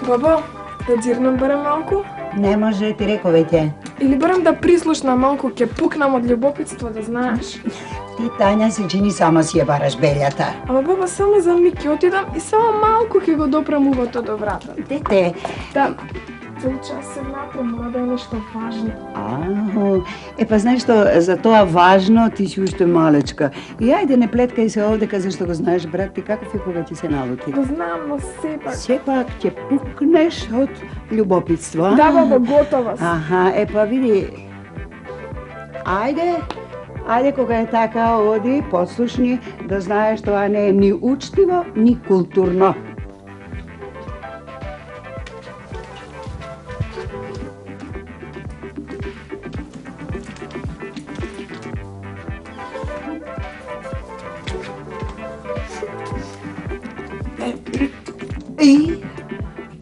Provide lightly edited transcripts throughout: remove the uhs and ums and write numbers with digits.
Бабо, да дзирнам барем малку? Не може, ти реко веќе. Или барем да прислушнам малку, ќе пукнам од љубопитство, да знаеш. Ти, Тања, се чини сама си ја бараш белјата. Ама баба, само за миг ќе отидам и само малку ќе го допрам увото до врата. Дете. Да, цел час се напрем, мора да е нешто важно. Па знаеш што, за тоа важно ти си уште малечка. И ајде не плеткај се овдека, зашто го знаеш, брат, ти каков е кога ти се налути? Го знам, но сепак. Сепак ќе пукнеш од љубопитство, а? Да, баба, готова си. Па види. Ајде кога е така, оди, послушни, да знаеш тоа не е ни учтиво, ни културно.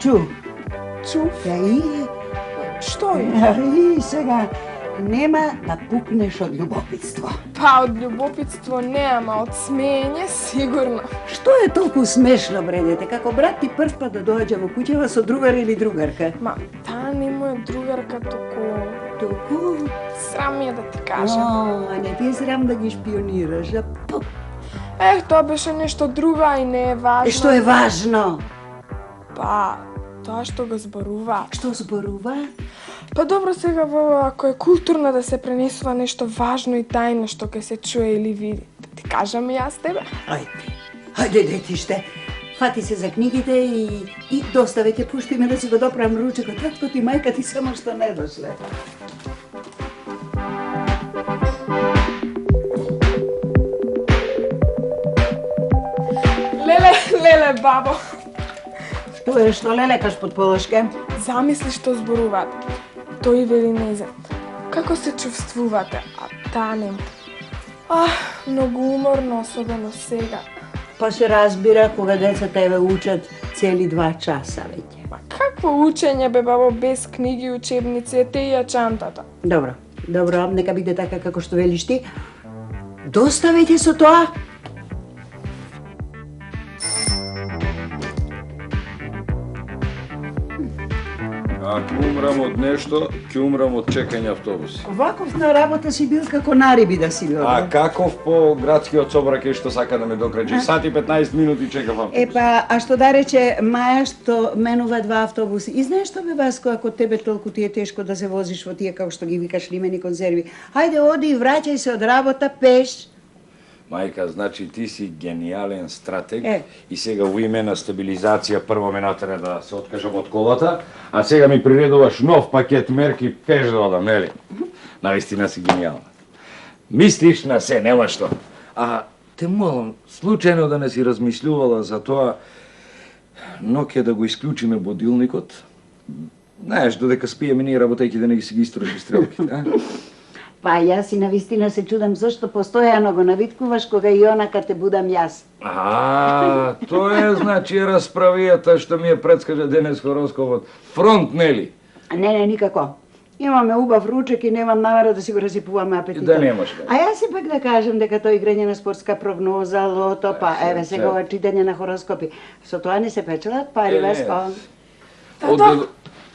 Чув. Што е? И сега, нема да пукнеш од љубопитство. Па, од љубопитство не, ама од смеење сигурно. Што е толку смешно, бредете, како брат ти прв пат да доаѓа во куќава со другар или другарка? Ма, таа не моја другарка, Току? Срам ми е да ти кажам. А не ти е срам да ги шпионираш, Тоа беше нешто друго и не е важно. Што е важно? Па, тоа што го зборува. Што зборува? Па добро сега, баба, ако е културно да се пренесува нешто важно и тајно што ќе се чуе или види, да ти кажам и јас тебе? Ајде, детиште. Фати се за книгите и доста веќе пушти ме да си го допрам ручекот, татко ти, мајка ти само што не дошле. Леле, бабо. Што лелекаш под полошке? Замисли што зборуваат. Тој вели незен. Како се чувствувате, а таа нема. Многу уморно, особено сега. Па се разбира кога децата еве учат цели 2 часа веќе. Ма какво учење, бе, бабо, без книги и учебници, ете и ја чантата. Добро, нека биде така како што велиш ти. Доста веќе со тоа? Ако умрам од нешто, ќе умрам од чекање автобуси. Ваков на работа си бил како нариби да си бил. А каков по градскиот собраќај што сака да ме докраđи? Сат и 15 минути чекав автобус. А што да рече Маја што менува 2 автобуси. И знаеш што бе, Васко, ако тебе толку ти е тешко да се возиш во тие како што ги викаш лимени конзерви, ајде оди и враќај се од работа пеш. Мајка, значи ти си гениален стратег и сега во име на стабилизација прво ме натера да се откажам од колата, а сега ми приредуваш нов пакет мерки пеш да одам, нели? Навистина си гениална. Мислиш на се, нема што. А те молам, случајно да не си размислувала за тоа ноќе да го исклучиме будилникот? Знаеш, додека спиеме ние работејќи да не ги си ги истроши стрелките, а? Па јас и навистина се чудам зашто постојано го навиткуваш кога и онака те будам јас. Тоа е значи расправијата што ми е предскажа денес хороскопот. Фронт, нели? Не, никако. Имаме убав ручек и немам намера да си го разипуваме апетитот. Да немаш. А јас сепак да кажам дека тоа играње на спортска прогноза, лото, па еве сега ова читање на хороскопи. Со тоа не се печелат пари, Веско. Тато,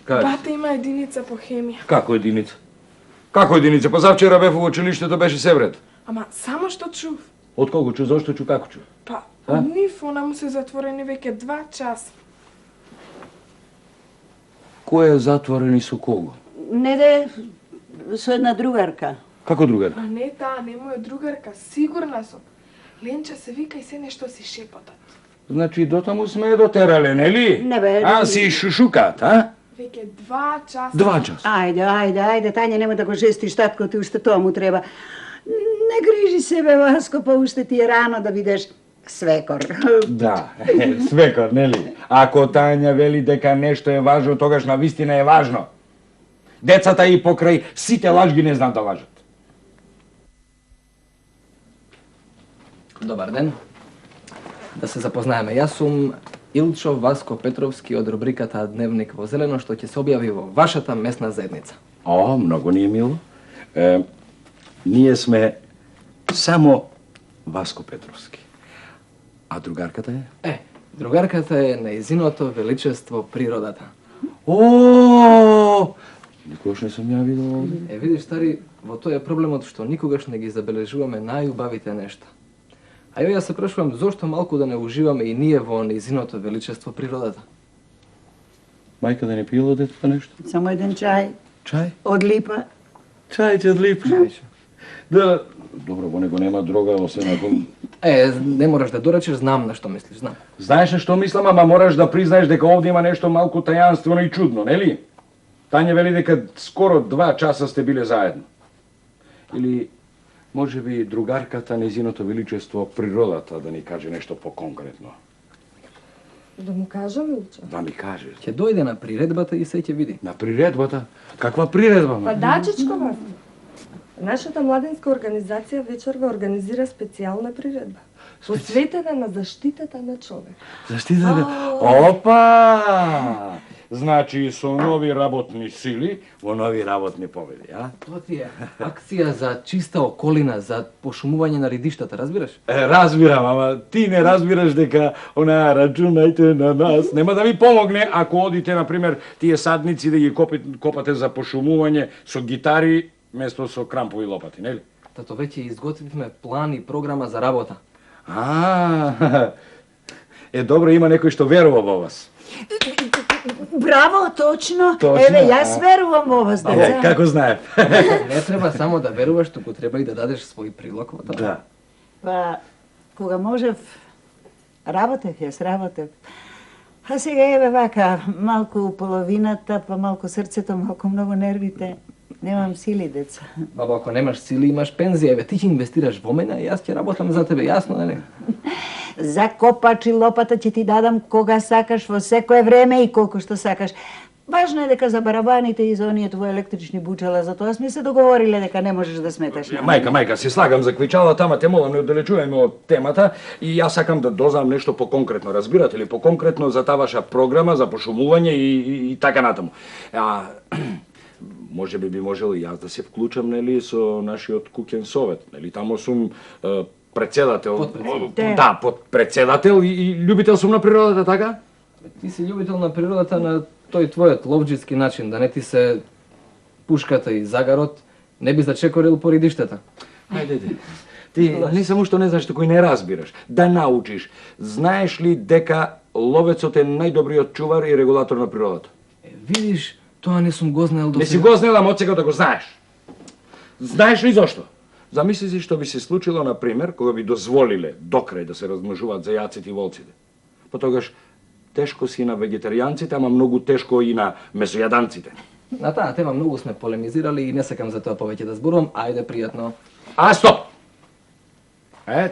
бата има единица по хемија. Како единица? Како единица? Па завчера бев во училиштето, беше Севрет. Ама само што чув. Од кого чув? Зошто чув? Како чув? Па, од нив, она му се затворени веќе 2 часа. Кој е затворен и со кого? Не де, со една другарка. Како другар? А не таа, не моја другарка, сигурна сум. Ленча се вика и се нешто си шепотат. Значи дотаму сме дотерале, нели? Не бе. Си шушукат, а? Веќе 2 часа. 2 часа. Ајде, Тања, нема да го жестиш таткото ти, уште тоа му треба. Не грижи себе, Васко, па уште ти е рано да бидеш свекор. Да, свекор, нели? Ако Тања вели дека нешто е важно, тогаш навистина е важно. Децата и покрај сите лажги не знаат да лажат. Добар ден. Да се запознаеме. Јас сум Илчо Васко Петровски од рубриката Дневник во зелено, што ќе се објави во вашата местна заедница. Многу ни е мило. Ние сме само Васко Петровски. А другарката е? Другарката е неизиното величество природата. О! Никогаш не сум ја видел овде. Видиш, стари, во тоа е проблемот што никогаш не ги забележуваме најубавите нешта. А ја се прашувам зошто малку да не уживаме и ние во неизиното величество природата. Мајка да не пиела детето нешто? Само еден чај. Чај? Од липа. Чајче од липа. Да, добро, во него нема дрога, освен ако... Не мораш да доречеш, знам на што мислиш, знам. Знаеш на што мислам, ама мораш да признаеш дека овде има нешто малку тајанствено и чудно, нели? Тања вели дека скоро 2 часа сте биле заедно. Или, може би, другарката незиното величество природата да ни каже нешто по-конкретно. Да му кажам, Илчо? Да ми каже. Ќе дојде на приредбата и се ќе види. На приредбата? Каква приредба? Па да, чичко вас. Нашата младинска организација вечерва организира специјална приредба. Посветена на заштитата на човек. Заштитата? Опа! Значи со нови работни сили, во нови работни победи, а? Тоа ти е акција за чиста околина, за пошумување на ридиштата, разбираш? Разбирам, ама ти не разбираш дека она рачунајте на нас нема да ви помогне ако одите, например, тие садници да ги копате за пошумување со гитари место со крампови лопати, нели? Тато веќе изготвивме план и програма за работа. Добро, има некој што верува во вас. Браво, точно. Точно, Еве, јас верувам во вас, деца. Како знаев? Не треба само да веруваш, туку треба и да дадеш свој прилог во тоа. Да. Па, кога можев, работев. А сега еве вака, малку половината, па малку срцето, малку многу нервите. Немам сили, деца. Баба, ако немаш сили, имаш пензија, еве ти ќе инвестираш во мене, јас ќе работам за тебе, јасно, нели? За копач и лопата ќе ти дадам кога сакаш, во секое време и колку што сакаш. Важно е дека за барабаните и за оние твои електрични бучала, за тоа сме се договориле дека не можеш да сметаш. Мајка, се слагам за квичалата, ама те молам не оддалечувајме од темата и јас сакам да дознам нешто поконкретно, разбирате ли, поконкретно за таа ваша програма за пошумување и така натаму. Може би можел и јас да се вклучам, нели, со нашиот куќен совет, нели, тамо сум председател. Да, подпредседател и љубител сум на природата, така? Ти си љубител на природата на тој твојот ловџиски начин, да не ти се пушката и загарот, не би зачекорил по ридиштата. Ајде, ти не само што не знаеш, кој не разбираш, да научиш. Знаеш ли дека ловецот е најдобриот чувар и регулатор на природата? Видиш, тоа не сум го знаел до сега. Не си го знаел, ама од сега да го знаеш. Знаеш ли зошто? Замисли си што би се случило, например, кога би дозволиле докрај да се размножуваат зајаците и волците. Потогаш тешко си на вегетаријанците, ама многу тешко и на месојаданците. На таа тема многу сме полемизирали и не сакам за тоа повеќе да зборувам. Ајде, пријатно. Стоп!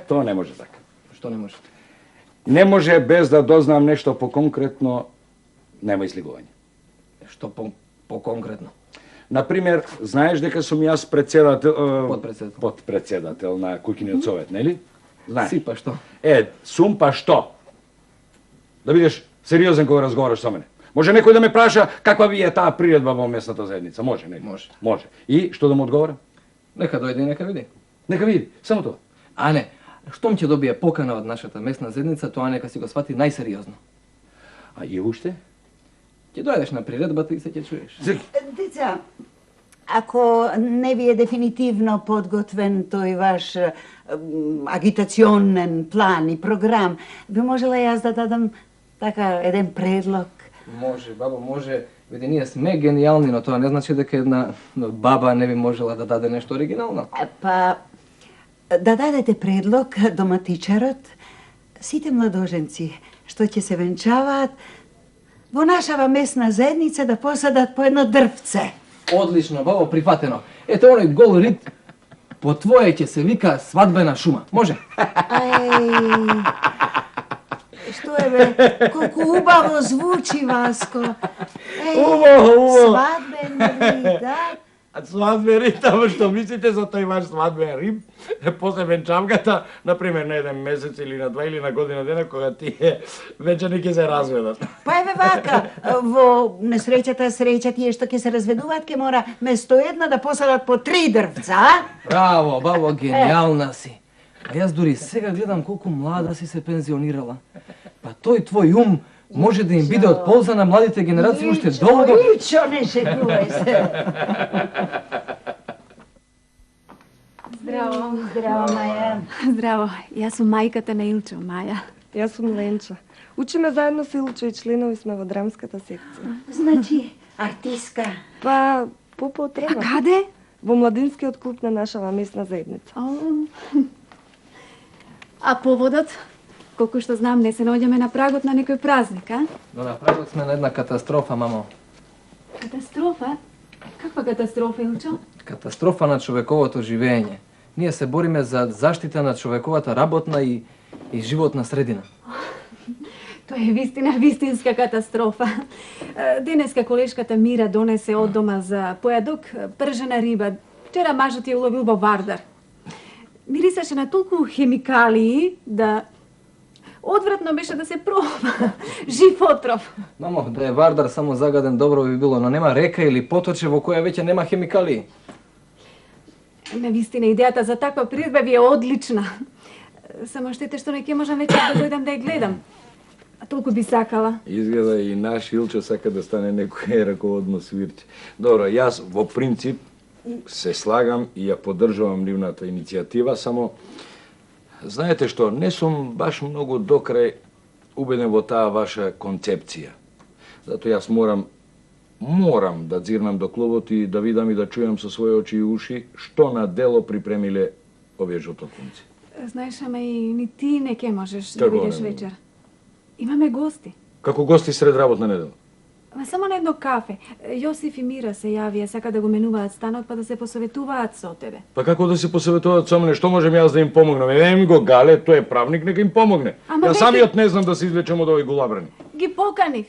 Тоа не може така. Што не може? Не може без да дознам нешто поконкретно, нема излигување. Што поконкретно? Например, знаеш дека сум јас подпредседател на куќиниот совет, нели? Знаеш? Си па што? Сум па што? Да бидеш сериозен кога разговараш со мене. Може некој да ме праша каква ви е таа приредба во местната заедница? Може, нели? Може. И што да му одговора? Нека дојде и нека види. Нека види, само тоа. Не, штом ќе добие покана од нашата местна заедница, тоа нека си го свати најсериозно. И уште? Ќе дојдеш на приредбата и се ќе чуеш. Деца, ако не ви е дефинитивно подготвен тој ваш агитационен план и програм, би можела јас да дадам така еден предлог. Може, бабо, може. Види, ние сме гениални, но тоа не значи дека една баба не би можела да даде нешто оригинално. Па, да дадете предлог до матичарот, сите младоженци што ќе се венчаваат во нашава местна заедница да посадат по едно дрвце. Одлично, бабо, прифатено. Ете оној гол рид, по твое ќе се вика свадбена шума. Може? Што е, бе? Колку убаво звучи, Васко. Убаво. Свадбен рид, да? Свадбен рид, ама што мислите за тој ваш свадбен рид? После венчавката, например, на еден месец или на 2 или на година дена, кога тие венчани ќе се разведат. Па еве вака, во несреќата среќа тие што ќе се разведуваат, ќе мора место една да посадат по 3 дрвца, Браво, бабо, гениална си. А јас дури сега гледам колку млада си се пензионирала. Па тој твој ум може да им биде од полза на младите генерации уште долго. Илчо, не шегувај се. Здраво. Здраво, Маја. Здраво. Јас сум мајката на Илчо, Маја. Јас сум Ленча. Учиме заедно со Илчо и членови сме во драмската секција. Значи, артистка. Па, по А потреба. каде? Во младинскиот клуб на нашава местна заедница. А поводот? Колку што знам, не се наоѓаме на прагот на некој празник, а? Но на прагот сме на една катастрофа, мамо. Катастрофа? Каква катастрофа, Илчо? Катастрофа на човековото живење. Ние се бориме за заштита на човековата работна и животна средина. Тоа е вистинска катастрофа. Денеска колешката Мира донесе од дома за појадок пржена риба. Вчера мажот ја уловил во Вардар. Мирисаше на толку хемикалии да одвратно беше да се проба. Жив отров. Мамо, да е Вардар само загаден добро би било, но нема река или поточе во која веќе нема хемикалии. Навистина, идејата за таква приредба ви е одлична. Само штете што не ќе можам веќе да дојдам да ја гледам. А толку би сакала. Изгледа и наш Илчо сака да стане некој раководно свирче. Добро, јас во принцип се слагам и ја поддржувам нивната иницијатива, само знаете што, не сум баш многу докрај убеден во таа ваша концепција. Зато јас морам да дзирнам до клубот и да видам и да чујам со своји очи и уши што на дело припремиле овие жутокунци. Знаеш, ама и ни ти не ке можеш да Како бидеш не? вечер. Имаме гости. Како гости сред работна недела? Ама само на едно кафе. Јосиф и Мира се јавија, сака да го менуваат станот, па да се посоветуваат со тебе. Па како да се посоветуваат со мене, што можем јас да им помогнам? Еве ми го Гале, тој е правник, нека им помогне. Ама Јас веќе- самиот не знам да се извлечам од овој гулабрани. Ги поканив.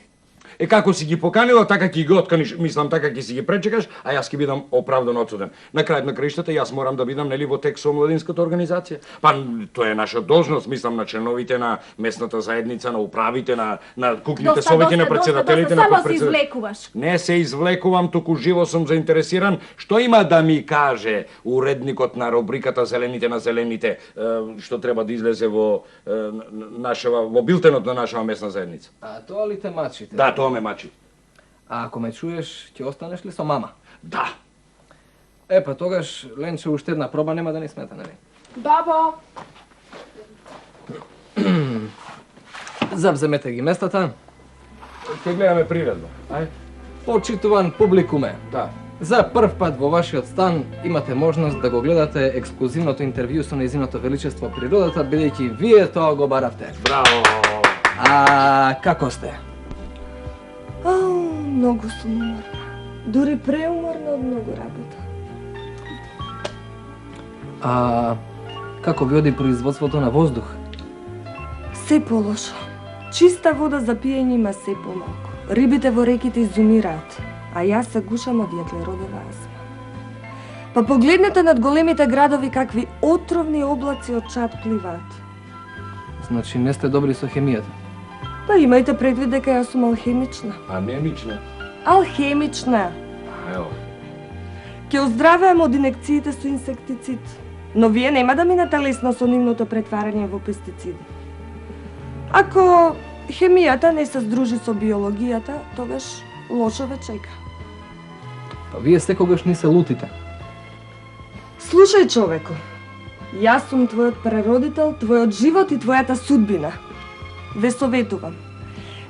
Е како си ги поканила, така ќе ги отканиш, мислам така ќе си ги пречекаш, а јас ќе бидам оправдано одсуден. На крајот на краиштата јас морам да бидам нели во тек со младинската организација. Па тоа е наша должност, мислам на членовите на местната заедница, на управите, на кукните совети, на председателите, на само се подпредседателите. извлекуваш. Не се извлекувам, туку живо сум заинтересиран. Што има да ми каже уредникот на рубриката Зелените на зелените, што треба да излезе во во билтенот на нашава местна заедница? А тоа ли те мачите? Да, тоа ме мачи. А ако ме чуеш, ќе останеш ли со мама? Да. Па тогаш, Ленче, уште една проба нема да ни смета, нели? Бабо! Завземете ги местата. Ќе гледаме приредба. Ај. Почитуван публикуме. Да. За прв пат во вашиот стан имате можност да го гледате ексклузивното интервју со нејзиното величество природата, бидејќи вие тоа го баравте. Браво! А како сте? Многу сум уморна. Дури преуморна од многу работа. А како ви оди производството на воздух? Се полошо. Чиста вода за пиење има се помалку. Рибите во реките изумираат, а јас се гушам од јатлеродова астма. Па погледнете над големите градови какви отровни облаци од чад пливаат. Значи не сте добри со хемијата. Па имајте предвид дека јас сум алхемична. Анемична. Алхемична! Ево. Ќе оздравеам од инекциите со инсектицид, но вие нема да минете лесно со нивното претварање во пестициди. Ако хемијата не се здружи со биологијата, тогаш лошо ве чека. Па вие секогаш ни се лутите. Слушај, човеко, јас сум твојот прародител, твојот живот и твојата судбина. Ве советувам.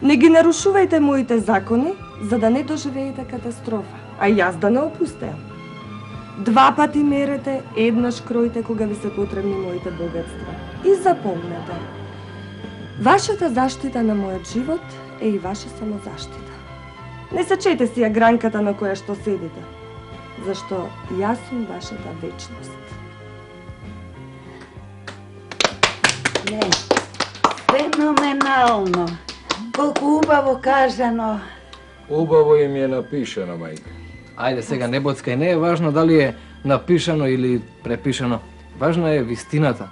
Не ги нарушувајте моите закони, за да не доживеете катастрофа, а јас да не опустеам. 2 пати мерете, еднаш кроите кога ви се потребни моите богатства. И запомнете, вашата заштита на мојот живот е и ваша самозаштита. Не сечете си ја гранката на која што седите, зашто јас сум вашата вечност. Не, феноменално. Колку убаво кажано. Убаво им е напишано, мајка. Ајде сега не боцкај, не е важно дали е напишано или препишано. Важна е вистината.